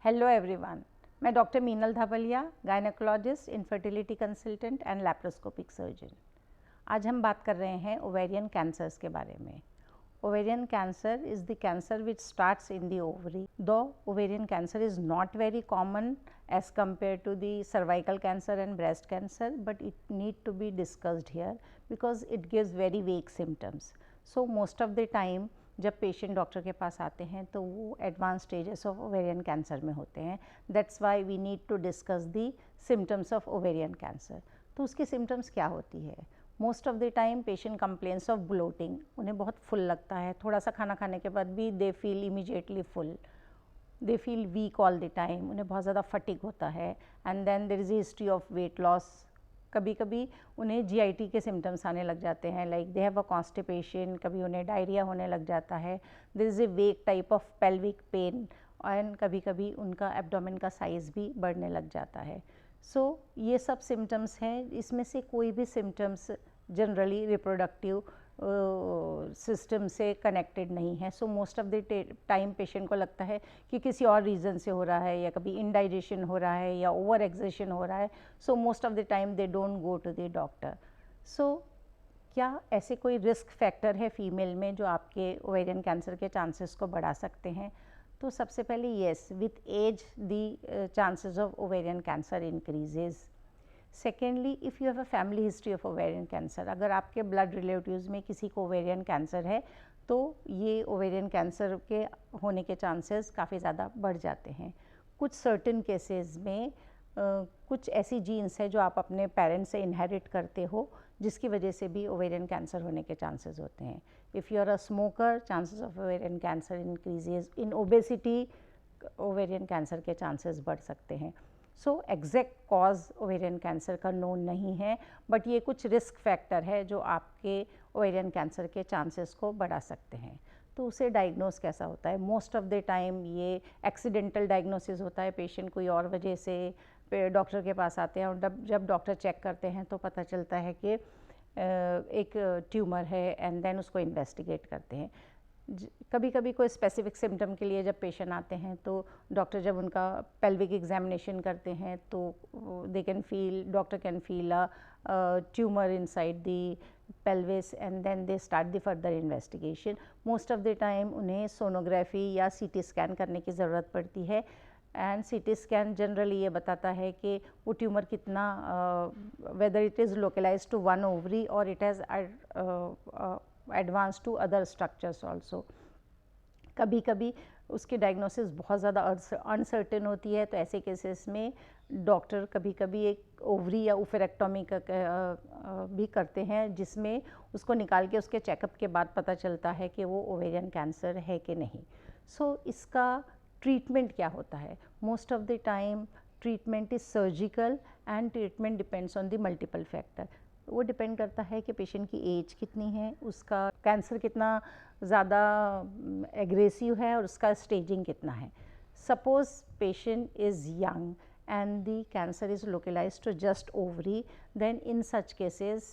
Hello everyone, मैं doctor Meenal Dhabalia, gynaecologist, infertility consultant and laparoscopic surgeon. आज हम बात कर रहे हैं ओवेरियन कैंसर्स के बारे में। Ovarian cancer is the cancer which starts in the ovary. दो ovarian cancer is not very common as compared to the cervical cancer and breast cancer, but it need to be discussed here because it gives very vague symptoms. So most of the time जब patient doctor के पास आते हैं तो वो advance stages of ovarian cancer में होते हैं। That's why we need to discuss the symptoms of ovarian cancer. तो उसकी सिम्टम्स क्या होती है? Most of the time patient complains of bloating, उन्हें बहुत फुल लगता है, थोड़ा सा खाना खाने के बाद भी they feel immediately full, they feel weak all the time, उन्हें बहुत ज़्यादा फटिग होता है, and then there is a history of weight loss. कभी कभी उन्हें जीआईटी के सिम्टम्स आने लग जाते हैं, like they have a constipation, कभी उन्हें डायरिया होने लग जाता है, there is a vague type of pelvic pain, and कभी कभी उनका एब्डोमेन का साइज़ भी बढ़ने लग जाता है। सो ये सब सिम्टम्स हैं, इसमें से कोई भी सिम्टम्स जनरली रिप्रोडक्टिव सिस्टम से कनेक्टेड नहीं है। So most of the time patient को लगता है कि किसी और रीज़न से हो रहा है, या कभी इंडाइजेशन हो रहा है या ओवर एक्सर्शन हो रहा है। So most of the time they don't go to the doctor. So क्या ऐसे कोई रिस्क फैक्टर है फीमेल में जो आपके ओवेरियन कैंसर के चांसेस को बढ़ा सकते हैं? तो सबसे पहले yes, with age the chances of ovarian cancer increases. Secondly, if you have a family history of ovarian cancer, अगर आपके ब्लड रिलेटिव्स में किसी को ओवेरियन कैंसर है तो ये ओवेरियन कैंसर के होने के चांसेस काफ़ी ज़्यादा बढ़ जाते हैं। कुछ सर्टेन केसेस में कुछ ऐसी जीन्स है जो आप अपने पेरेंट्स से इनहेरिट करते हो, जिसकी वजह से भी ओवेरियन कैंसर होने के चांसेस होते हैं। If you are a smoker, chances of ovarian cancer increases. In obesity ovarian cancer के चांसेस बढ़ सकते हैं। So exact cause ovarian cancer का नोन नहीं है, बट ये कुछ रिस्क फैक्टर है जो आपके ओवेरियन कैंसर के चांसेस को बढ़ा सकते हैं। तो उसे डायग्नोस कैसा होता है? मोस्ट ऑफ द टाइम ये एक्सीडेंटल डायग्नोसिस होता है, पेशेंट कोई और वजह से डॉक्टर के पास आते हैं, और जब डॉक्टर चेक करते हैं तो पता चलता है कि एक ट्यूमर है, एंड देन उसको इन्वेस्टिगेट करते हैं। कभी कभी कोई स्पेसिफिक सिम्टम के लिए जब पेशेंट आते हैं तो डॉक्टर जब उनका पेल्विक एग्जामिनेशन करते हैं तो doctor can feel a tumour inside the pelvis, and then they start the further investigation. Most of the time उन्हें सोनोग्राफी या सीटी स्कैन करने की ज़रूरत पड़ती है, एंड सीटी स्कैन जनरली ये बताता है कि वो ट्यूमर कितना, whether it is localise to one ovary और it has advance to other structures also. कभी कभी उसकी डायग्नोसिस बहुत ज़्यादा अनसर्टेन होती है, तो ऐसे केसेस में डॉक्टर कभी कभी एक ओवरी या ओफेरेक्टोमी का भी करते हैं, जिसमें उसको निकाल के उसके चेकअप के बाद पता चलता है कि वो ओवेरियन कैंसर है कि नहीं। सो इसका ट्रीटमेंट क्या होता है? Most of the time treatment is surgical, and treatment depends on the multiple factor. वो डिपेंड करता है कि पेशेंट की एज कितनी है, उसका कैंसर कितना ज़्यादा एग्रेसिव है, और उसका स्टेजिंग कितना है। Suppose patient is young and the cancer is localized to just ovary, then in such cases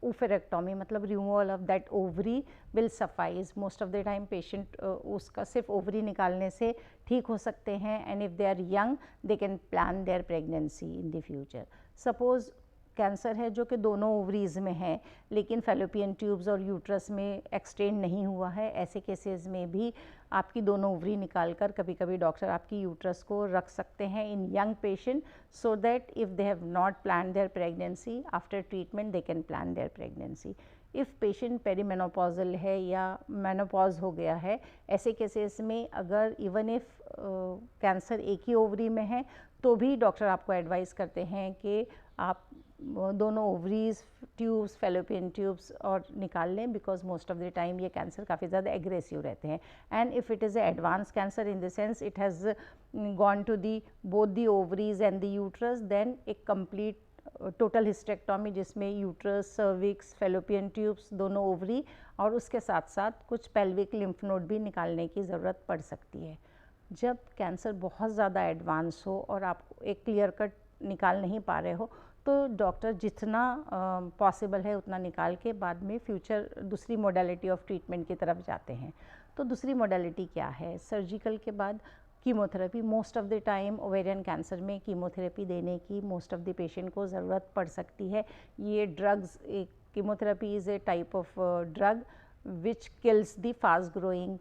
oophorectomy मतलब removal of that ovary will suffice. Most of the time patient उसका सिर्फ ovary निकालने से ठीक हो सकते हैं, and if they are young they can plan their pregnancy in the future. Suppose cancer है जो कि दोनों ओवरीज में है, लेकिन फेलोपियन ट्यूब्स और यूट्रस में एक्सटेंड नहीं हुआ है, ऐसे केसेस में भी आपकी दोनों ओवरी निकालकर कभी कभी डॉक्टर आपकी यूट्रस को रख सकते हैं in young patient, so that if they have not plan their pregnancy, after treatment they can plan their pregnancy. If patient perimenopausal है या मेनोपॉज हो गया है, ऐसे केसेस में अगर इवन इफ़ कैंसर एक ही ओवरी में है तो भी डॉक्टर आपको एडवाइस करते हैं कि आप दोनों ओवरीज, ट्यूब्स, फेलोपियन ट्यूब्स और निकाल लें, because most of the time ये कैंसर काफ़ी ज़्यादा एग्रेसिव रहते हैं, and if it is advance cancer in the sense it has gone to the both the ovaries and the uterus, then एक complete total hysterectomy जिसमें uterus, cervix, fallopian tubes, दोनों ovary और उसके साथ साथ कुछ पेल्विक लिम्फ नोड भी निकालने की ज़रूरत पड़ सकती है। जब कैंसर बहुत ज़्यादा एडवांस हो और आप एक क्लियर कट निकाल नहीं पा रहे हो, तो डॉक्टर जितना पॉसिबल है उतना निकाल के बाद में फ्यूचर दूसरी मोडालिटी ऑफ ट्रीटमेंट की तरफ जाते हैं। तो दूसरी मोडालिटी क्या है? सर्जिकल के बाद chemotherapy, most of the time ovarian cancer में कीमोथेरेपी देने की मोस्ट ऑफ़ द पेशेंट को ज़रूरत पड़ सकती है। ये ड्रग्स, एक chemotherapy is a type of drug which kills the fast growing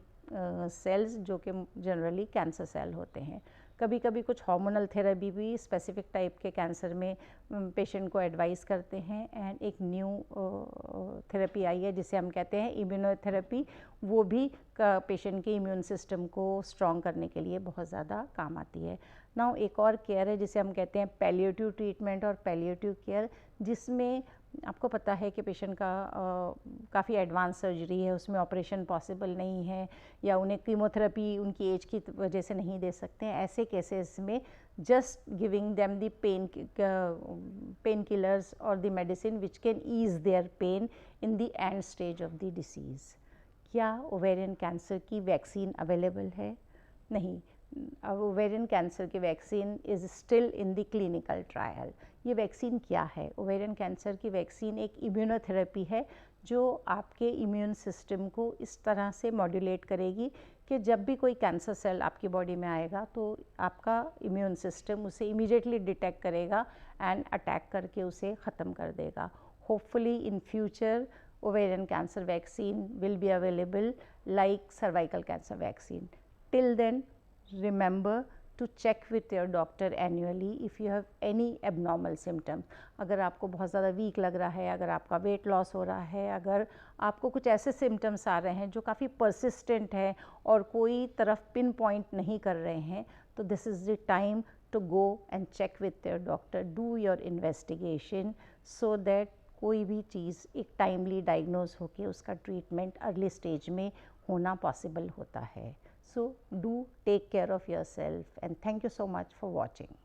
cells, जो कि जनरली कैंसर सेल होते हैं। कभी कभी कुछ हार्मोनल थेरेपी भी स्पेसिफिक टाइप के कैंसर में पेशेंट को एडवाइस करते हैं। एंड एक न्यू थेरेपी आई है जिसे हम कहते हैं इम्यूनोथेरेपी, वो भी पेशेंट के इम्यून सिस्टम को स्ट्रॉन्ग करने के लिए बहुत ज़्यादा काम आती है। नाउ एक और केयर है जिसे हम कहते हैं पैलिएटिव ट्रीटमेंट और पैलिएटिव केयर, जिसमें आपको पता है कि पेशेंट का काफ़ी एडवांस सर्जरी है, उसमें ऑपरेशन पॉसिबल नहीं है, या उन्हें कीमोथेरेपी उनकी एज की वजह से नहीं दे सकते हैं। ऐसे केसेस में just giving them the pain killers और the medicine which can ease their pain in the end stage of the disease. क्या ओवेरियन कैंसर की वैक्सीन अवेलेबल है? नहीं, ओवेरियन कैंसर की vaccine is still in the clinical trial. ये vaccine क्या है? Ovarian cancer की वैक्सीन एक इम्यूनोथेरेपी है जो आपके इम्यून सिस्टम को इस तरह से मॉड्यूलेट करेगी कि जब भी कोई कैंसर सेल आपकी बॉडी में आएगा तो आपका इम्यून सिस्टम उसे इमीडिएटली डिटेक्ट करेगा एंड अटैक करके उसे ख़त्म कर देगा। Hopefully in future ovarian cancer vaccine will be available like cervical cancer vaccine. Till then, remember to check with your doctor annually if you have any abnormal symptoms. अगर आपको बहुत ज़्यादा वीक लग रहा है, अगर आपका वेट लॉस हो रहा है, अगर आपको कुछ ऐसे सिम्टम्स आ रहे हैं जो काफ़ी परसिस्टेंट है और कोई तरफ पिन पॉइंट नहीं कर रहे हैं, तो this is the time to go and check with your doctor, do your investigation so that कोई भी चीज़ एक टाइमली डायग्नोज होकर उसका ट्रीटमेंट अर्ली स्टेज में होना पॉसिबल होता है। So do take care of yourself and thank you so much for watching.